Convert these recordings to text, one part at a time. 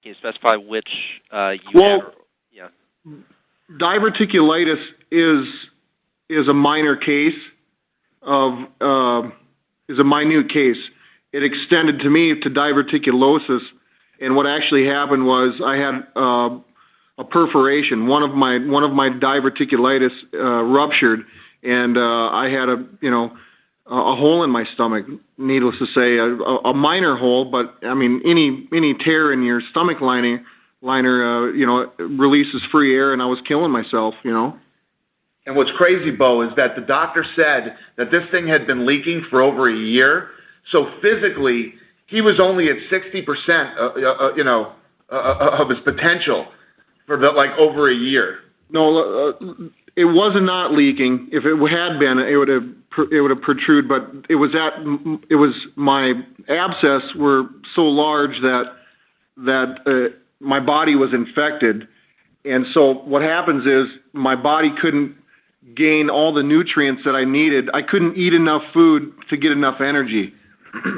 Can you specify which you Well, had? Yeah. Diverticulitis is a minor case of is a minute case. It extended to me to diverticulosis, and what actually happened was I had a perforation. One of my diverticulitis ruptured, and I had a hole in my stomach. Needless to say, a minor hole, but I mean any tear in your stomach liner releases free air, and I was killing myself. And what's crazy, Bo, is that the doctor said that this thing had been leaking for over a year. So physically, he was only at 60%, of his potential for over a year. No, it was not leaking. If it had been, it would have protruded. But it was my abscess were so large that my body was infected, and so what happens is my body couldn't gain all the nutrients that I needed. I couldn't eat enough food to get enough energy.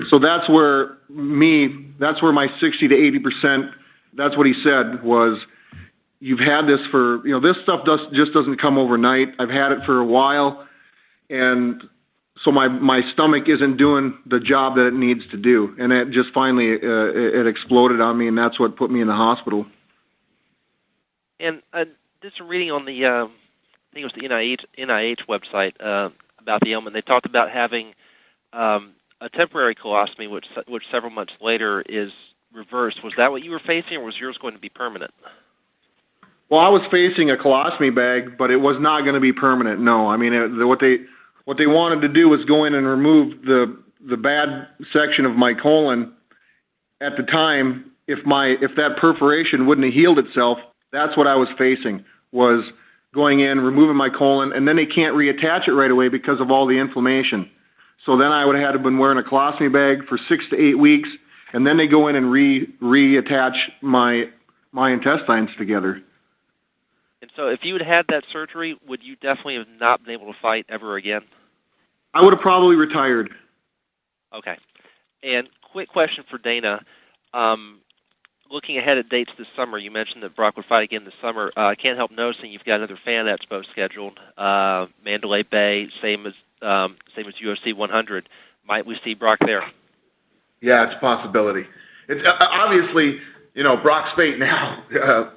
So that's where my 60 to 80%. That's what he said was. You've had this for, this stuff just doesn't come overnight. I've had it for a while, and so my stomach isn't doing the job that it needs to do. And it just finally, it exploded on me, and that's what put me in the hospital. And did some reading on the, I think it was the NIH website about the ailment. They talked about having a temporary colostomy, which several months later is reversed. Was that what you were facing, or was yours going to be permanent? Well, I was facing a colostomy bag, but it was not going to be permanent. No, I mean what they wanted to do was go in and remove the bad section of my colon. At the time, if that perforation wouldn't have healed itself, that's what I was facing, was going in, removing my colon, and then they can't reattach it right away because of all the inflammation. So then I would have had to been wearing a colostomy bag for 6 to 8 weeks, and then they go in and reattach my intestines together. And so if you had had that surgery, would you definitely have not been able to fight ever again? I would have probably retired. Okay. And quick question for Dana. Looking ahead at dates this summer, you mentioned that Brock would fight again this summer. I can't help noticing you've got another Fan Expo scheduled, Mandalay Bay, same as UFC 100. Might we see Brock there? Yeah, it's a possibility. It's obviously, Brock's fate now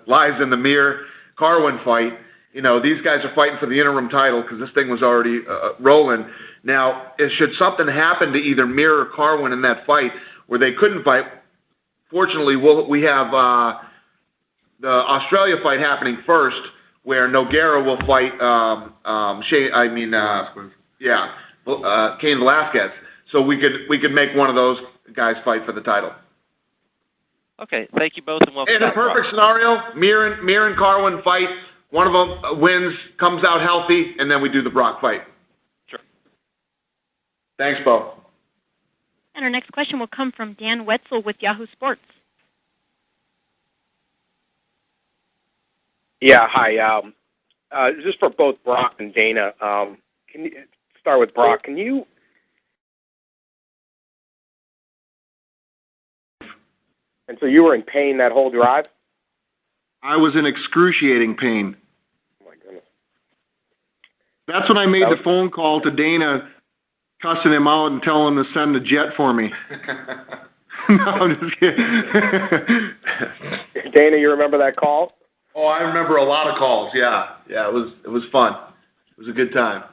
lies in the Mir Carwin fight. These guys are fighting for the interim title because this thing was already rolling. Now, should something happen to either Mir or Carwin in that fight where they couldn't fight, fortunately, we have the Australia fight happening first, where Nogueira will fight Cain Velasquez. So we could make one of those guys fight for the title. Okay, thank you both, and welcome. In a perfect scenario, Mir and Carwin fight. One of them wins, comes out healthy, and then we do the Brock fight. Sure. Thanks, Bo. And our next question will come from Dan Wetzel with Yahoo Sports. Yeah, hi. This is for both Brock and Dana. Can you start with Brock? Can you? And so you were in pain that whole drive? I was in excruciating pain. Oh, my goodness. That's when I made the phone call to Dana, cussing him out and telling him to send a jet for me. No, I'm just kidding. Dana, you remember that call? Oh, I remember a lot of calls. Yeah, it was fun. It was a good time.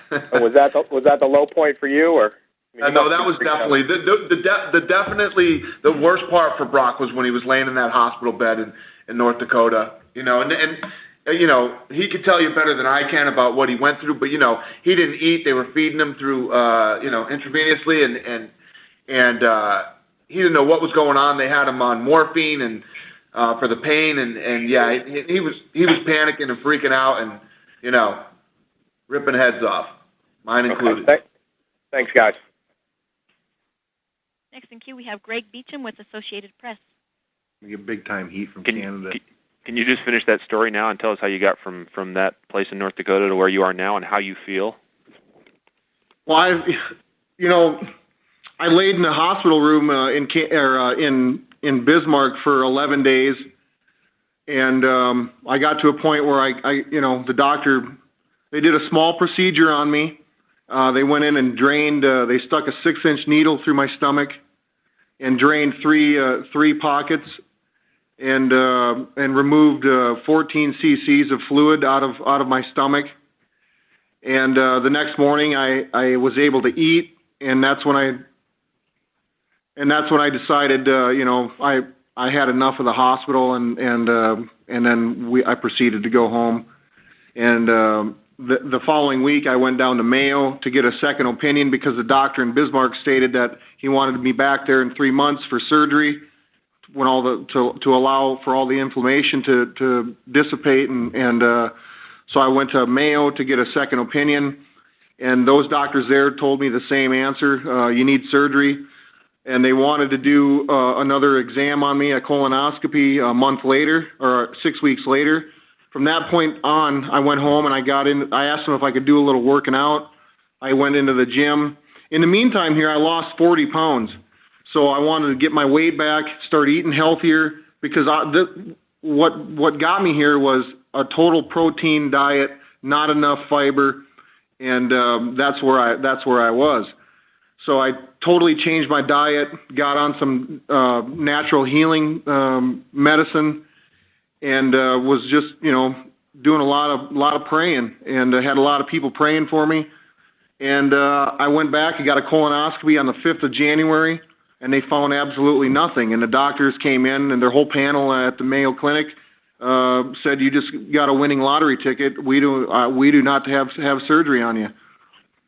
Was that the low point for you, or? No, that was definitely definitely the worst part for Brock was when he was laying in that hospital bed in North Dakota. And he could tell you better than I can about what he went through. But he didn't eat. They were feeding him through intravenously, and he didn't know what was going on. They had him on morphine and for the pain, and yeah, he was panicking and freaking out, and ripping heads off, mine included. Okay. Thanks, guys. Next in queue, we have Greg Beecham with Associated Press. We get big-time heat from Canada. Can you just finish that story now and tell us how you got from that place in North Dakota to where you are now and how you feel? Well, I laid in a hospital room in in Bismarck for 11 days. And I got to a point where the doctor, they did a small procedure on me. They went in and drained, they stuck a 6-inch needle through my stomach and drained three pockets and removed 14 cc's of fluid out of my stomach. And the next morning I was able to eat, and that's when I decided, I had enough of the hospital, and then I proceeded to go home. And the following week, I went down to Mayo to get a second opinion because the doctor in Bismarck stated that he wanted me back there in 3 months for surgery, when to allow for all the inflammation to dissipate, and so I went to Mayo to get a second opinion, and those doctors there told me the same answer: you need surgery. And they wanted to do another exam on me, a colonoscopy, a month later or 6 weeks later. From that point on, I went home and I asked them if I could do a little working out. I went into the gym. In the meantime here, I lost 40 pounds. So I wanted to get my weight back, start eating healthier, because what got me here was a total protein diet, not enough fiber, and that's where I was. So I totally changed my diet, got on some natural healing medicine, and was just doing a lot of praying, and had a lot of people praying for me. And I went back and got a colonoscopy on the 5th of January, and they found absolutely nothing. And the doctors came in, and their whole panel at the Mayo Clinic said, "You just got a winning lottery ticket. We do not have surgery on you."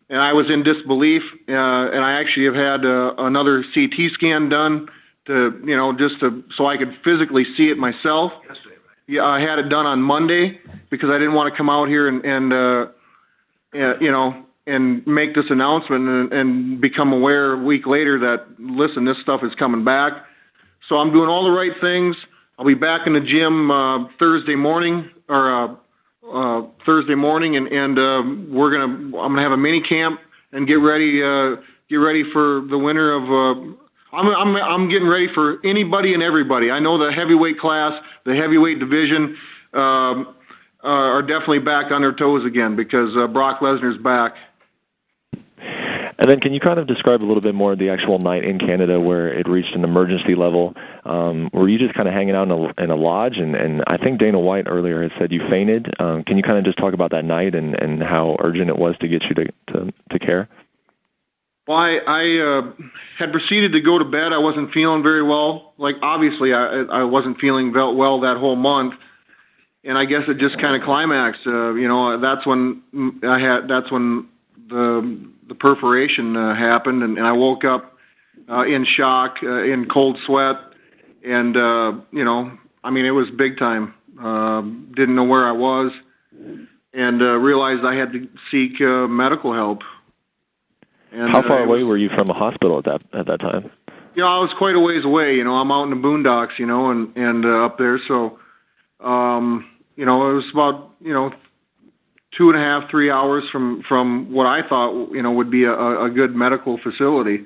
And I was in disbelief, and I actually have had another CT scan done so I could physically see it myself. Yesterday, right? Yeah, I had it done on Monday because I didn't want to come out here and make this announcement and become aware a week later that, listen, this stuff is coming back. So I'm doing all the right things. I'll be back in the gym Thursday morning, and I'm gonna have a mini camp and get ready for the winter of. I'm getting ready for anybody and everybody. I know the heavyweight class, the heavyweight division, are definitely back on their toes again because Brock Lesnar's back. And then can you kind of describe a little bit more the actual night in Canada where it reached an emergency level? Were you just kind of hanging out in a lodge? And I think Dana White earlier had said you fainted. Can you kind of just talk about that night and how urgent it was to get you to care? Well, I had proceeded to go to bed. I wasn't feeling very well. Like, obviously, I wasn't feeling well that whole month. And I guess it just kind of climaxed. That's when the perforation happened, and I woke up in shock, in cold sweat, and it was big time. Didn't know where I was, and realized I had to seek medical help. And how far away were you from a hospital at that time? I was quite a ways away. I'm out in the boondocks, and up there. So, it was about 2.5, 3 hours from what I thought would be a good medical facility.